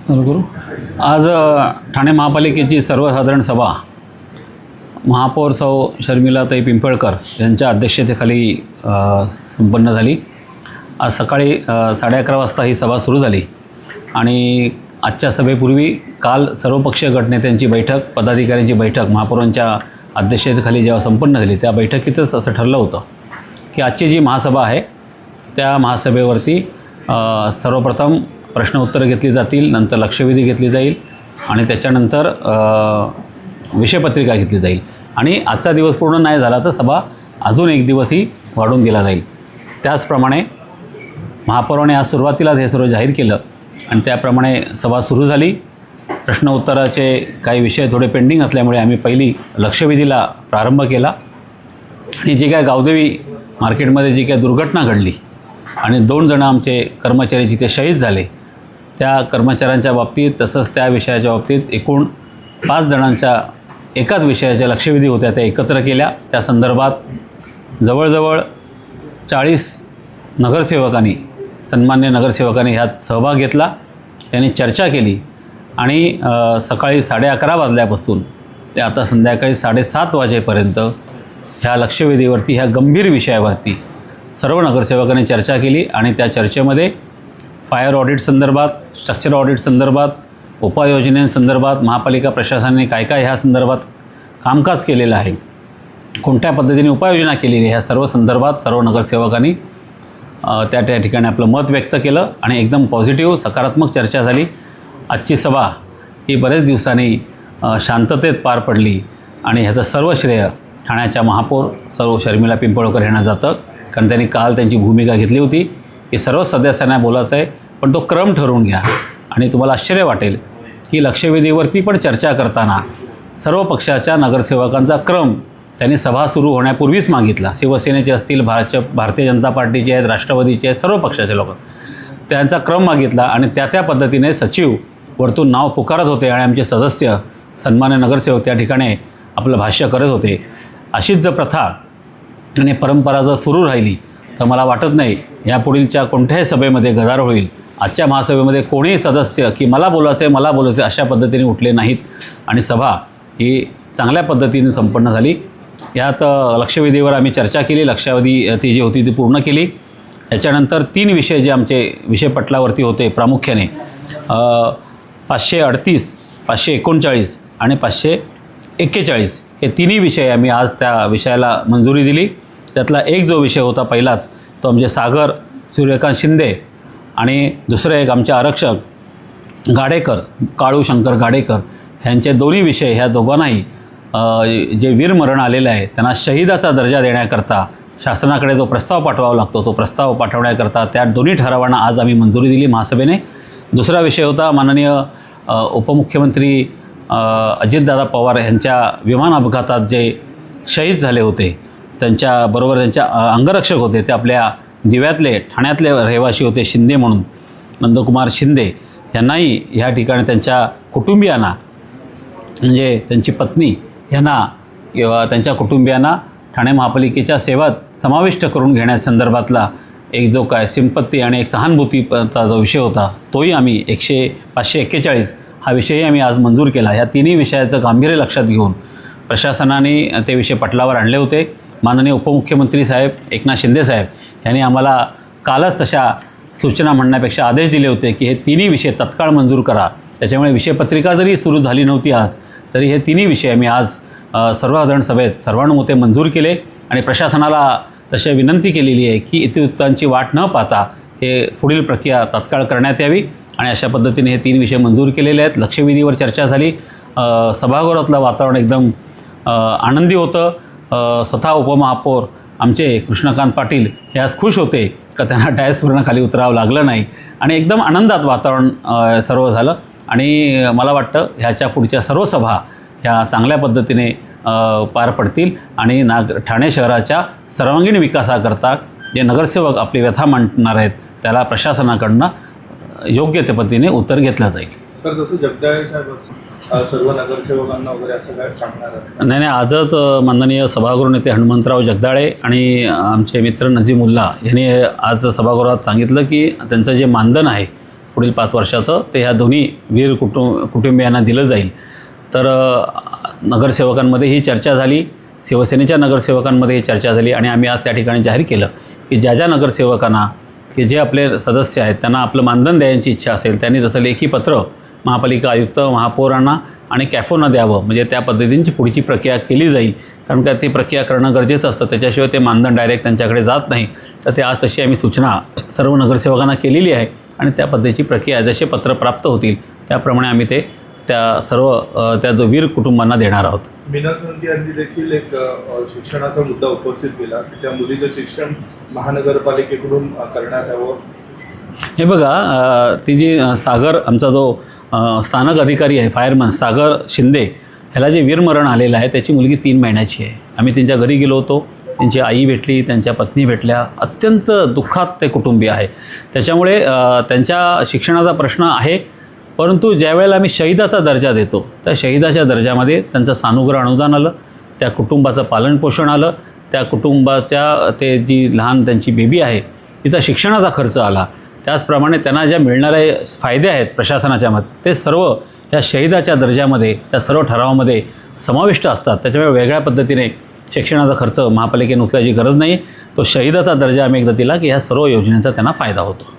करू. आज ठाणे महापालिकेची सर्वसाधारण सभा महापौर सौ शर्मिलाताई पिंपळकर यांच्या अध्यक्षतेखाली संपन्न झाली. आज सकाळी 11:30 वाजता ही सभा सुरू झाली आणि आजच्या सभेपूर्वी काल सर्वपक्षीय गटनेत्यांची बैठक, पदाधिकाऱ्यांची बैठक महापौरांच्या अध्यक्षतेखाली जेव्हा संपन्न झाली त्या बैठकीतच असं ठरलं होतं की आजची जी महासभा आहे त्या महासभेवरती सर्वप्रथम प्रश्न उत्तरं घेतली जातील, नंतर लक्षवेधी घेतली जाईल आणि त्याच्यानंतर विषयपत्रिका घेतली जाईल आणि आजचा दिवस पूर्ण नाही झाला तर सभा अजून एक दिवसही वाढवून दिला जाईल. त्याचप्रमाणे महापौराने आज सुरुवातीलाच हे सर्व जाहीर केलं आणि त्याप्रमाणे सभा सुरू झाली. प्रश्न उत्तराचे काही विषय थोडे पेंडिंग असल्यामुळे आम्ही पहिली लक्षवेधीला प्रारंभ केला आणि जी काय गावदेवी मार्केटमध्ये जी काय दुर्घटना घडली आणि 2 जण आमचे कर्मचारी जिथे शहीद झाले त्या कर्मचाऱ्यांच्या बाबतीत तसंच त्या विषयाच्या बाबतीत एकूण 5 जणांच्या एकाच विषयाच्या लक्षवेधी होत्या त्या एकत्र केल्या. त्या संदर्भात जवळजवळ 40 नगरसेवकांनी, सन्मान्य नगरसेवकांनी ह्यात सहभाग घेतला, त्यांनी चर्चा केली आणि सकाळी 11:30 वाजल्यापासून ते आता संध्याकाळी 7:30 वाजेपर्यंत ह्या लक्षवेधीवरती, ह्या गंभीर विषयावरती सर्व नगरसेवकांनी चर्चा केली आणि त्या चर्चेमध्ये फायर ऑडिट संदर्भात, स्ट्रक्चर ऑडिट संदर्भात, उपाययोजनेसंदर्भात, महापालिका प्रशासनाने काय काय ह्या संदर्भात कामकाज केलेलं आहे, कोणत्या पद्धतीने उपाययोजना केलेली आहे, ह्या सर्व संदर्भात सर्व नगरसेवकांनी त्या ठिकाणी आपलं मत व्यक्त केलं आणि एकदम पॉझिटिव्ह सकारात्मक चर्चा झाली. आजची सभा ही बरेच दिवसांनी शांततेत पार पडली आणि ह्याचं सर्व श्रेय ठाण्याच्या महापौर सौ शर्मिला पिंपळकर यांना जातं, कारण त्यांनी काल त्यांची भूमिका घेतली होती की सर्व सदस्यांना बोलायचं आहे पण तो क्रम ठरवून घ्या. आणि तुम्हाला आश्चर्य वाटेल की लक्षवेधीवरती पण चर्चा करताना सर्व पक्षाच्या नगरसेवकांचा क्रम त्यांनी सभा सुरू होण्यापूर्वीच मागितला. शिवसेनेचे असतील, भारतीय जनता पार्टीचे आहेत, राष्ट्रवादीचे आहेत, सर्व पक्षाचे लोक त्यांचा क्रम मागितला आणि त्या पद्धतीने सचिव वरतून नाव पुकारत होते आणि आमचे सदस्य सन्मान्य नगरसेवक त्या ठिकाणी आपलं भाष्य करत होते. अशीच जर प्रथा आणि परंपरा जर सुरू राहिली तर मला वाटत नाही यापुढीलच्या कोणत्याही सभेमध्ये गदारोळ होईल. आजच्या महासभेमध्ये कोणीही सदस्य की मला बोलायचं आहे, मला बोलायचं आहे अशा पद्धतीने उठले नाहीत आणि सभा ही चांगल्या पद्धतीने संपन्न झाली. यात लक्षवेधीवर आम्ही चर्चा केली, लक्षवेधी ती जी होती ती पूर्ण केली. याच्यानंतर 3 विषय जे आमचे विषयपटलावरती होते प्रामुख्याने 538, 539 आणि 541 हे 3ही विषय आम्ही आज त्या विषयाला मंजुरी दिली. त्यातला एक जो विषय होता पहिलाच तो आमचे सागर सूर्यकांत शिंदे आणि दुसरे एक आमचे आरक्षक गाडेकर, काळू शंकर गाडेकर ह्यांचे दोन्ही विषय, ह्या दोघांनाही जे वीरमरण आलेलं आहे त्यांना शहीदाचा दर्जा देण्याकरता शासनाकडे जो प्रस्ताव पाठवावा लागतो तो प्रस्ताव पाठवण्याकरता त्या दोन्ही ठरावांना आज आम्ही मंजुरी दिली महासभेने. दुसरा विषय होता माननीय उपमुख्यमंत्री अजितदादा पवार यांच्या विमान अपघातात जे शहीद झाले होते त्यांच्याबरोबर त्यांच्या अंगरक्षक होते ते आपल्या दिव्यातले, ठाण्यातले रहिवासी होते शिंदे म्हणून, नंदकुमार शिंदे यांनाही ह्या ठिकाणी त्यांच्या कुटुंबियांना म्हणजे त्यांची पत्नी यांना किंवा त्यांच्या कुटुंबियांना ठाणे महापालिकेच्या सेवात समाविष्ट करून घेण्यासंदर्भातला एक जो काय सिंपत्ती आणि एक सहानुभूतीचा जो विषय होता तोही आम्ही 541 हा विषयही आम्ही आज मंजूर केला. ह्या 3ही विषयाचं गांभीर्य लक्षात घेऊन प्रशासनाने ते विषय पटलावर आणले होते. माननीय उपमुख्यमंत्री साहेब एकनाथ शिंदे साहेब यांनी आम्हाला कालच तशा सूचना म्हणण्यापेक्षा आदेश दिले होते की हे 3ही विषय तत्काळ मंजूर करा. त्याच्यामुळे विषयपत्रिका जरी सुरू झाली नव्हती आज तरी हे 3ही विषय आम्ही आज सर्वसाधारण सभेत सर्वानुमते मंजूर केले आणि प्रशासनाला तशी विनंती केलेली आहे की इतिवृत्तांची वाट न पाहता हे पुढील प्रक्रिया तात्काळ करण्यात यावी आणि अशा पद्धतीने हे 3 विषय मंजूर केलेले आहेत. लक्षवेधीवर चर्चा झाली. सभागृहातलं वातावरण एकदम आनंदी होतं. स्वतः उपमहापौर आमचे कृष्णकांत पाटील हे आज खुश होते का त्यांना डायसवरनं खाली उतरावं लागलं नाही आणि एकदम आनंदात वातावरण सर्व झालं आणि मला वाटतं ह्याच्या पुढच्या सर्व सभा ह्या चांगल्या पद्धतीने पार पडतील आणि ठाणे शहराच्या सर्वांगीण विकासाकरता जे नगरसेवक आपली व्यथा मांडणार आहेत त्याला प्रशासनाकडनं योग्य त्या पद्धतीने उत्तर घेतलं जाईल. सर जसं जगदाळे साहेब सर्व नगरसेवकांना वगैरे असं काय सांगणार आहे? नाही, आजच माननीय सभागृह नेते हनुमंतराव जगदाळे आणि आमचे मित्र नजीमुल्ला यांनी आज सभागृहात सांगितलं की त्यांचं जे मानधन आहे पुढील 5 वर्षाचं ते ह्या दोन्ही वीर कुटुंबियांना दिलं जाईल. तर नगरसेवकांमध्ये ही चर्चा झाली, शिवसेनेच्या नगरसेवकांमध्ये ही चर्चा झाली आणि आम्ही आज त्या ठिकाणी जाहीर केलं की ज्या नगरसेवकांना की जे आपले सदस्य आहेत त्यांना आपलं मानधन द्यायची इच्छा असेल त्यांनी तसं लेखी पत्र महापालिका आयुक्त, महापौरांना आणि कॅफोंना द्यावं. म्हणजे त्या पद्धतीची पुढची प्रक्रिया केली जाईल, कारण का ती प्रक्रिया करणं गरजेचं असतं. त्याच्याशिवाय ते मानधन डायरेक्ट त्यांच्याकडे जात नाही. तर ते आज तशी आम्ही सूचना सर्व नगरसेवकांना केलेली आहे आणि त्या पद्धतीची प्रक्रिया जसे पत्र प्राप्त होतील त्याप्रमाणे आम्ही ते त्या सर्व त्या वीर कुटुंबांना देणार आहोत. मीना सोनके यांनी देखील एक शिक्षणाचा मुद्दा उपस्थित केला की त्या मुलीचं शिक्षण महानगरपालिकेकडून करण्यात यावं. हे बघा, ती जी सागर, आमचा जो स्थानक अधिकारी आहे फायरमन सागर शिंदे, ह्याला जे वीरमरण आलेलं आहे त्याची मुलगी 3 महिन्याची आहे. आम्ही त्यांच्या घरी गेलो होतो, त्यांची आई भेटली, त्यांच्या पत्नी भेटल्या. अत्यंत दुःखात ते कुटुंबीय आहे. त्याच्यामुळे त्यांच्या शिक्षणाचा प्रश्न आहे, परंतु ज्यावेळेला आम्ही शहीदाचा दर्जा देतो त्या शहीदाच्या दर्जामध्ये त्यांचं सानुग्रह अनुदान आलं, त्या कुटुंबाचं पालनपोषण आलं, त्या कुटुंबाच्या ते जी लहान त्यांची बेबी आहे तिथं शिक्षणाचा खर्च आला. त्याचप्रमाणे त्यांना ज्या मिळणारे फायदे आहेत प्रशासनाच्या मध्ये ते सर्व या शहीदाच्या दर्जामध्ये त्या सर्व ठरावामध्ये समाविष्ट असतात. त्याच्यामुळे वेगळ्या पद्धतीने शिक्षणाचा खर्च महापालिकेने उचलायची गरज नाही. तो शहीदाचा दर्जा आम्ही एकदा दिला की ह्या सर्व योजनेचा त्यांना फायदा होतो.